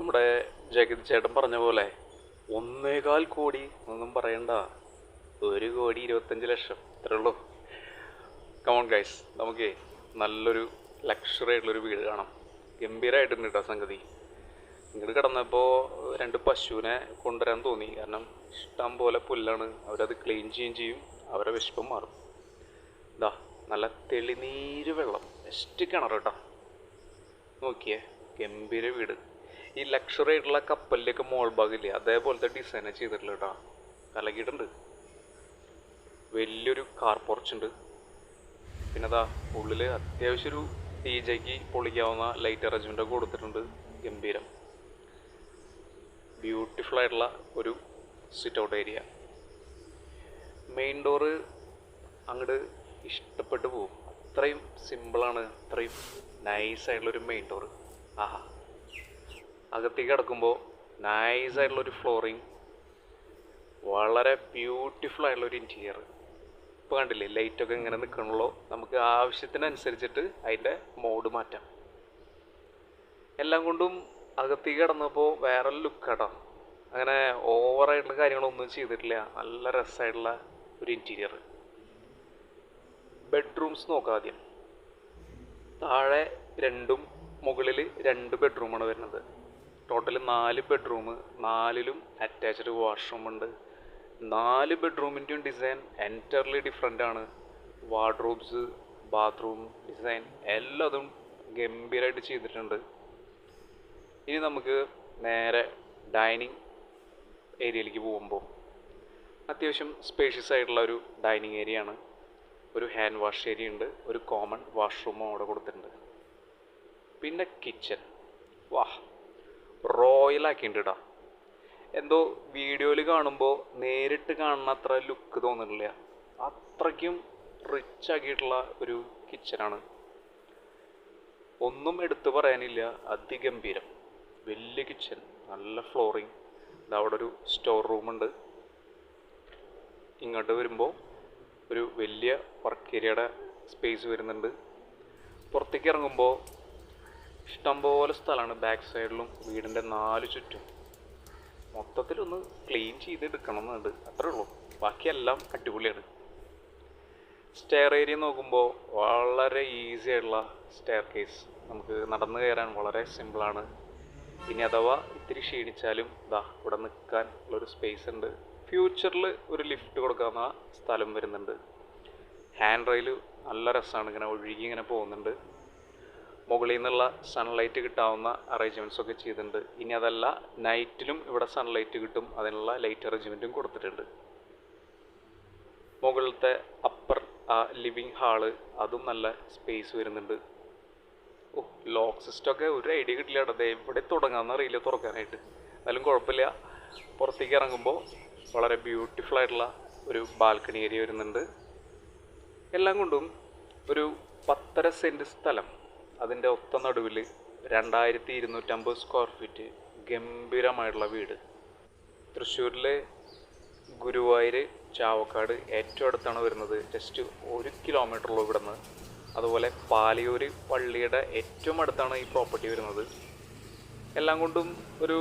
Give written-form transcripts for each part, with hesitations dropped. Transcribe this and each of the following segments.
നമ്മുടെ ജഗതി ചേട്ടൻ പറഞ്ഞ പോലെ 1.25 കോടി ഒന്നും പറയണ്ട, 1,25,00,000 ഇത്രേ ഉള്ളൂ. കമോൺ ഗൈസ്, നമുക്ക് നല്ലൊരു ലക്ഷറി ആയിട്ടുള്ളൊരു വീട് കാണാം. ഗംഭീരമായിട്ടുണ്ട് കേട്ടോ സംഗതി. ഇങ്ങോട്ട് കിടന്നപ്പോൾ 2 പശുവിനെ കൊണ്ടുവരാൻ തോന്നി. കാരണം ഇഷ്ടം പോലെ പുല്ലാണ്, അവരത് ക്ലീൻ ചെയ്യുകയും ചെയ്യും, അവരെ വിശപ്പും മാറും. ഇതാ നല്ല തെളിനീര് വെള്ളം, ബെസ്റ്റ് കിണർ കേട്ടോ. നോക്കിയേ, ഗംഭീര വീട്. ഈ ലക്ഷറി ആയിട്ടുള്ള കപ്പലിലേക്ക് മോൾ ഭാഗമില്ലേ, അതേപോലത്തെ ഡിസൈൻ ചെയ്തിട്ടില്ല കേട്ടോ, കലകിയിട്ടുണ്ട്. വലിയൊരു കാർ പോർച്ചുണ്ട്. പിന്നെ അതാ ഉള്ളിൽ അത്യാവശ്യം ഒരു DJക്ക് പൊളിക്കാവുന്ന ലൈറ്റ് അറേഞ്ച്മെൻ്റ് കൊടുത്തിട്ടുണ്ട്. ഗംഭീരം, ബ്യൂട്ടിഫുൾ ആയിട്ടുള്ള ഒരു sit out area. Main door അങ്ങോട്ട് ഇഷ്ടപ്പെട്ടു പോകും, അത്രയും സിമ്പിളാണ്, അത്രയും നൈസായിട്ടുള്ളൊരു മെയിൻ ഡോറ്. ആഹാ, അകത്തേക്ക് കിടക്കുമ്പോൾ നൈസായിട്ടുള്ളൊരു ഫ്ലോറിങ്, വളരെ ബ്യൂട്ടിഫുൾ ആയിട്ടുള്ളൊരു ഇൻറ്റീരിയർ. ഇപ്പോൾ കണ്ടില്ലേ, ലൈറ്റൊക്കെ ഇങ്ങനെ നിൽക്കണല്ലോ, നമുക്ക് ആവശ്യത്തിനനുസരിച്ചിട്ട് അതിൻ്റെ മോഡ് മാറ്റാം. എല്ലാം കൊണ്ടും അകത്തേക്ക് കിടന്നപ്പോൾ വേറെ ലുക്കാട്ടോ. അങ്ങനെ ഓവറായിട്ടുള്ള കാര്യങ്ങളൊന്നും ചെയ്തിട്ടില്ല, നല്ല രസമായിട്ടുള്ള ഒരു ഇൻറ്റീരിയർ. ബെഡ്റൂംസ് നോക്കാം ആദ്യം. താഴെ 2ഉം മുകളിൽ 2 ബെഡ്റൂമാണ് വരുന്നത്. ടോട്ടൽ 4 ബെഡ്റൂം, 4ലും അറ്റാച്ച്ഡ് വാഷ്റൂം ഉണ്ട്. 4 ബെഡ്റൂമിൻ്റെയും ഡിസൈൻ എൻറ്റയർലി ഡിഫറെൻ്റ് ആണ്. വാർഡ്രോബ്സ്, ബാത്റൂം ഡിസൈൻ എല്ലാതും ഗംഭീരമായിട്ട് ചെയ്തിട്ടുണ്ട്. ഇനി നമുക്ക് നേരെ ഡൈനിങ് ഏരിയയിലേക്ക് പോകുമ്പോൾ അത്യാവശ്യം സ്പേഷ്യസ് ആയിട്ടുള്ള ഒരു ഡൈനിങ് ഏരിയ ആണ്. ഒരു ഹാൻഡ് വാഷ് ഏരിയ ഉണ്ട്, ഒരു കോമൺ വാഷ്റൂമും അവിടെ കൊടുത്തിട്ടുണ്ട്. പിന്നെ കിച്ചൺ, വാ, റോയലാക്കിയിട്ടുണ്ട് കേട്ടോ. എന്തോ വീഡിയോയിൽ കാണുമ്പോൾ നേരിട്ട് കാണുന്ന അത്ര ലുക്ക് തോന്നുന്നില്ല, അത്രയ്ക്കും റിച്ച് ആക്കിയിട്ടുള്ള ഒരു കിച്ചനാണ്. ഒന്നും എടുത്തു പറയാനില്ല, അതിഗംഭീരം. വലിയ കിച്ചൺ, നല്ല ഫ്ലോറിങ്. അവിടെ ഒരു സ്റ്റോർ റൂമുണ്ട്. ഇങ്ങോട്ട് വരുമ്പോൾ ഒരു വലിയ വർക്ക് ഏരിയയുടെ സ്പേസ് വരുന്നുണ്ട്. പുറത്തേക്ക് ഇറങ്ങുമ്പോൾ ഇഷ്ടംപോലെ സ്ഥലമാണ് ബാക്ക് സൈഡിലും വീടിൻ്റെ 4 ചുറ്റും. മൊത്തത്തിലൊന്ന് ക്ലീൻ ചെയ്തെടുക്കണം എന്നുണ്ട്, അത്രേ ഉള്ളൂ. ബാക്കിയെല്ലാം അടിപൊളിയാണ്. സ്റ്റെയർ ഏരിയ നോക്കുമ്പോൾ വളരെ ഈസി ആയിട്ടുള്ള സ്റ്റെയർ കേസ്, നമുക്ക് നടന്നു കയറാൻ വളരെ സിമ്പിളാണ്. ഇനി അഥവാ ഇത്തിരി ക്ഷീണിച്ചാലും ഇതാ ഇവിടെ നിൽക്കാൻ ഉള്ളൊരു സ്പേസ് ഉണ്ട്. ഫ്യൂച്ചറിൽ ഒരു ലിഫ്റ്റ് കൊടുക്കാവുന്ന സ്ഥലം വരുന്നുണ്ട്. ഹാൻഡ് റെയിൽ നല്ല രസമാണ്, ഇങ്ങനെ ഒഴുകി ഇങ്ങനെ പോകുന്നുണ്ട്. മുകളിൽ നിന്നുള്ള സൺലൈറ്റ് കിട്ടാവുന്ന അറേഞ്ച്മെൻറ്റ്സ് ഒക്കെ ചെയ്തിട്ടുണ്ട്. ഇനി അതല്ല, നൈറ്റിലും ഇവിടെ സൺലൈറ്റ് കിട്ടും, അതിനുള്ള ലൈറ്റ് അറേഞ്ച്മെൻറ്റും കൊടുത്തിട്ടുണ്ട്. മുകളിലത്തെ അപ്പർ ലിവിങ് ഹാള്, അതും നല്ല സ്പേസ് വരുന്നുണ്ട്. ഓ, ലോക്ക് സിസ്റ്റമൊക്കെ ഒരു ഐഡിയ കിട്ടില്ല കേട്ടോ, എവിടെ തുടങ്ങാമെന്ന് അറിയില്ല തുറക്കാനായിട്ട്. എന്നാലും കുഴപ്പമില്ല. പുറത്തേക്ക് ഇറങ്ങുമ്പോൾ വളരെ ബ്യൂട്ടിഫുൾ ആയിട്ടുള്ള ഒരു ബാൽക്കണി ഏരിയ വരുന്നുണ്ട്. എല്ലാം കൊണ്ടും ഒരു 10.5 സെൻറ്റ് സ്ഥലം, അതിൻ്റെ ഒത്ത നടുവിൽ 2250 സ്ക്വയർ ഫീറ്റ്, ഗംഭീരമായിട്ടുള്ള വീട്. തൃശ്ശൂരിലെ ഗുരുവായൂർ ചാവക്കാട് ഏറ്റവും അടുത്താണ് വരുന്നത്, ജസ്റ്റ് 1 കിലോമീറ്ററുള്ളൂ ഇവിടെ നിന്ന്. അതുപോലെ പാലയൂർ പള്ളിയുടെ ഏറ്റവും അടുത്താണ് ഈ പ്രോപ്പർട്ടി വരുന്നത്. എല്ലാം കൊണ്ടും ഒരു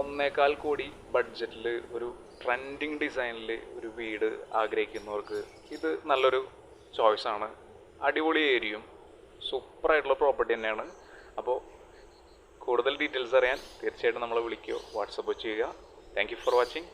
1.25 കോടി ബഡ്ജറ്റിൽ ഒരു ട്രെൻഡിങ് ഡിസൈനിൽ ഒരു വീട് ആഗ്രഹിക്കുന്നവർക്ക് ഇത് നല്ലൊരു ചോയ്സാണ്. അടിപൊളി ഏരിയയും സൂപ്പറായിട്ടുള്ള പ്രോപ്പർട്ടി തന്നെയാണ്. അപ്പോൾ കൂടുതൽ ഡീറ്റെയിൽസ് അറിയാൻ തീർച്ചയായിട്ടും നമ്മളെ വിളിക്കുകയോ വാട്സപ്പ് ചെയ്യുക. Thank you for watching.